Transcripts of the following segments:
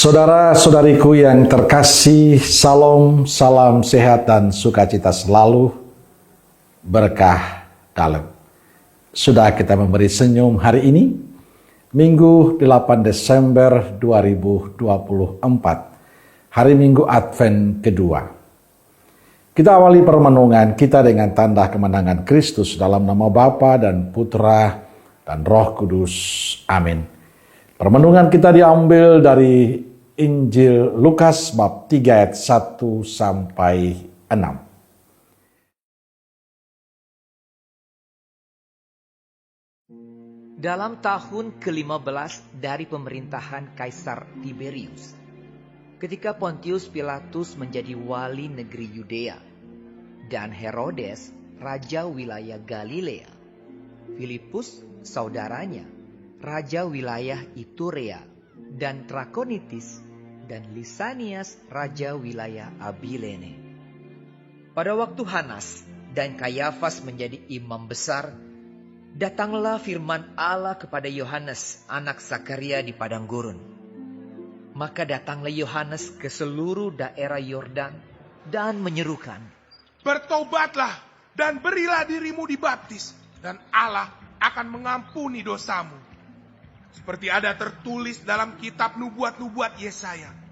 Saudara-saudariku yang terkasih, salam sehat dan sukacita selalu, berkah dalam. Sudah kita memberi senyum hari ini, Minggu 8 Desember 2024, hari Minggu Advent kedua. Kita awali permenungan kita dengan tanda kemenangan Kristus dalam nama Bapa dan Putra dan Roh Kudus. Amin. Permenungan kita diambil dari Injil Lukas bab 3 ayat 1 sampai 6. Dalam tahun ke-15 dari pemerintahan Kaisar Tiberius, ketika Pontius Pilatus menjadi wali negeri Yudea, dan Herodes, raja wilayah Galilea, Filipus, saudaranya, raja wilayah Iturea, dan Trakonitis, dan Lisanias, raja wilayah Abilene. Pada waktu Hanas dan Kayafas menjadi imam besar, datanglah firman Allah kepada Yohanes, anak Zakaria di padang gurun. Maka datanglah Yohanes ke seluruh daerah Yordan dan menyerukan, "Bertobatlah dan berilah dirimu dibaptis, dan Allah akan mengampuni dosamu. Seperti ada tertulis dalam kitab nubuat-nubuat Yesaya.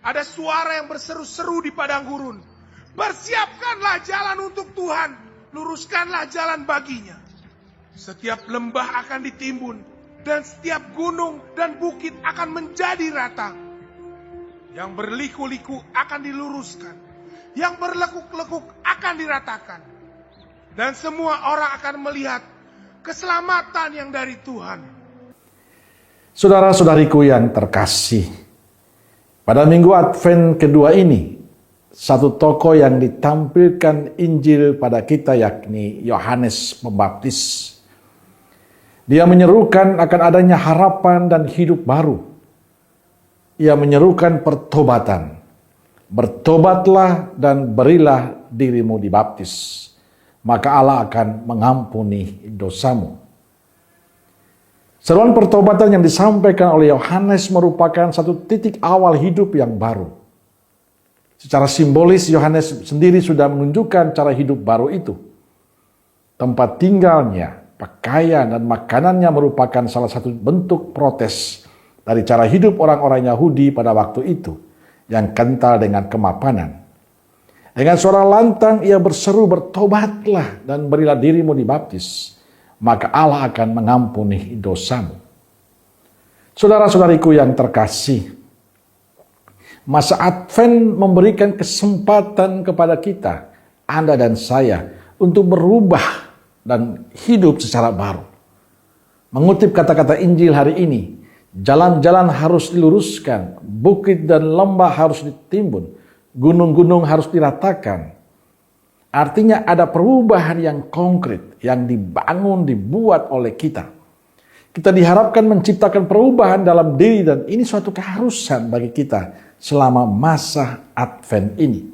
Ada suara yang berseru-seru di padang gurun, bersiapkanlah jalan untuk Tuhan, luruskanlah jalan baginya. Setiap lembah akan ditimbun, dan setiap gunung dan bukit akan menjadi rata. Yang berliku-liku akan diluruskan, yang berlekuk-lekuk akan diratakan. Dan semua orang akan melihat keselamatan yang dari Tuhan." Saudara-saudariku yang terkasih, pada Minggu Advent kedua ini, satu tokoh yang ditampilkan Injil pada kita yakni Yohanes Pembaptis. Dia menyerukan akan adanya harapan dan hidup baru. Ia menyerukan pertobatan. Bertobatlah dan berilah dirimu dibaptis, maka Allah akan mengampuni dosamu. Seruan pertobatan yang disampaikan oleh Yohanes merupakan satu titik awal hidup yang baru. Secara simbolis, Yohanes sendiri sudah menunjukkan cara hidup baru itu. Tempat tinggalnya, pakaian, dan makanannya merupakan salah satu bentuk protes dari cara hidup orang-orang Yahudi pada waktu itu, yang kental dengan kemapanan. Dengan suara lantang ia berseru, "Bertobatlah dan berilah dirimu dibaptis, maka Allah akan mengampuni dosamu." Saudara-saudariku yang terkasih, masa Advent memberikan kesempatan kepada kita, Anda dan saya, untuk berubah dan hidup secara baru. Mengutip kata-kata Injil hari ini, jalan-jalan harus diluruskan, bukit dan lembah harus ditimbun, gunung-gunung harus diratakan. Artinya ada perubahan yang konkret, yang dibangun, dibuat oleh kita. Kita diharapkan menciptakan perubahan dalam diri, dan ini suatu keharusan bagi kita selama masa Advent ini.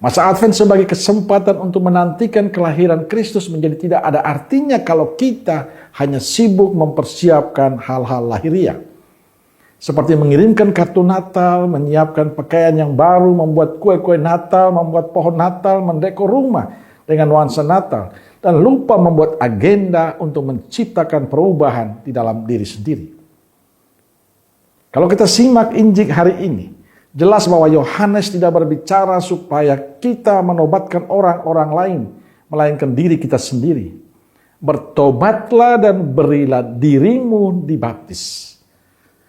Masa Advent sebagai kesempatan untuk menantikan kelahiran Kristus menjadi tidak ada artinya kalau kita hanya sibuk mempersiapkan hal-hal lahiriah. Seperti mengirimkan kartu Natal, menyiapkan pakaian yang baru, membuat kue-kue Natal, membuat pohon Natal, mendekor rumah dengan nuansa Natal, dan lupa membuat agenda untuk menciptakan perubahan di dalam diri sendiri. Kalau kita simak Injil hari ini, jelas bahwa Yohanes tidak berbicara supaya kita menobatkan orang-orang lain, melainkan diri kita sendiri. Bertobatlah dan berilah dirimu dibaptis,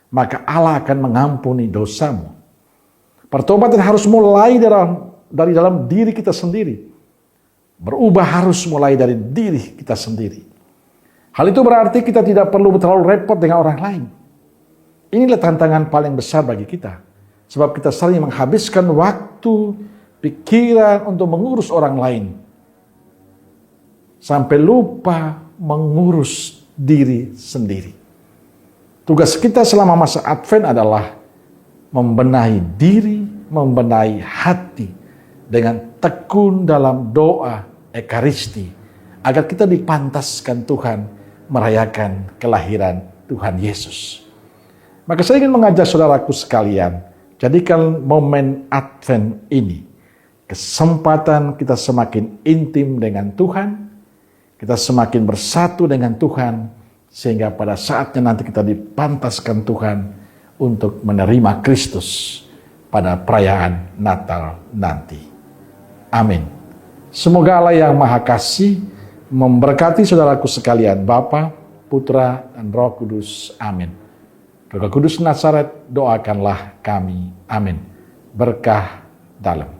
maka Allah akan mengampuni dosamu. Pertobatan harus mulai dari dalam diri kita sendiri. Berubah harus mulai dari diri kita sendiri. Hal itu berarti kita tidak perlu terlalu repot dengan orang lain. Inilah tantangan paling besar bagi kita. Sebab kita sering menghabiskan waktu, pikiran untuk mengurus orang lain, sampai lupa mengurus diri sendiri. Tugas kita selama masa Advent adalah membenahi diri, membenahi hati dengan tekun dalam doa Ekaristi, agar kita dipantaskan Tuhan merayakan kelahiran Tuhan Yesus. Maka saya ingin mengajak saudaraku sekalian, jadikan momen Advent ini kesempatan kita semakin intim dengan Tuhan, kita semakin bersatu dengan Tuhan, sehingga pada saatnya nanti kita dipantaskan Tuhan untuk menerima Kristus pada perayaan Natal nanti. Amin. Semoga Allah yang Maha Kasih memberkati saudaraku sekalian, Bapa, Putra, dan Roh Kudus. Amin. Roh Kudus Nazaret, doakanlah kami. Amin. Berkah dalam.